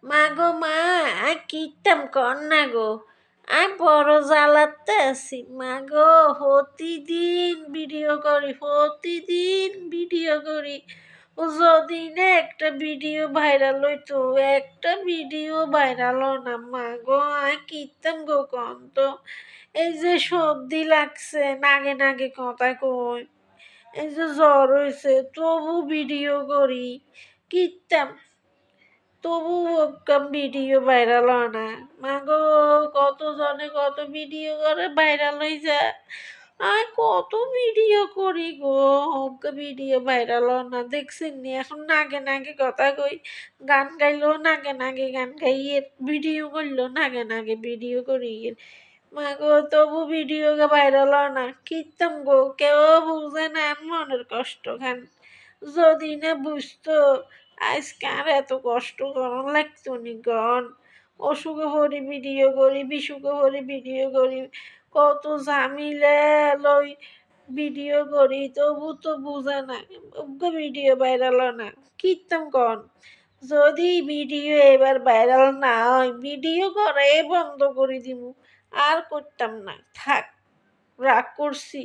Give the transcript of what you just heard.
মা গো মা, আর কীর্তাম কর না গো, আর বড় জ্বালাতে আছি মা গো। প্রতিদিন ভিডিও করি, প্রতিদিন ভিডিও করি, ও যদি না একটা ভিডিও ভাইরাল হইতো, একটা ভিডিও ভাইরাল না মা গো। আর কীর্তাম গো কন তো, এই যে সর্দি লাগছে, নাগে নাগে কথা কই, এই যে জ্বর হয়েছে, তবু ভিডিও করি, কীর্তাম, তবু ভিডিও ভাইরাল হয় না মা গো। কত জনে কত ভিডিও করে ভাইরাল হয়ে যায়, আর কত ভিডিও করি গো, ভিডিও ভাইরাল হয় না। দেখছেন নি এখন নাগে নাগে কথা কই, গান গাইলেও নাগে নাগে গান গাইয়ে, ভিডিও করলেও নাগে নাগে ভিডিও করি মা গো, তবু ভিডিও ভাইরাল হয় না, কীর্তাম গো। কেউ বুঝে না মনের কষ্ট খান, যদি না বুঝতো আজকে আর এত কষ্ট করার লাগতো নি গন। অসুখে ভরি ভিডিও করি, বিসুখে ভরি ভিডিও করি, কত ঝামিলে লই ভিডিও করি, তবু তো বুঝে না, ভিডিও ভাইরাল হয় না, কীর্তাম কন। যদি ভিডিও এবার ভাইরাল না হয়, ভিডিও করে বন্ধ করে দিব, আর করতাম না, থাক, রাগ করছি।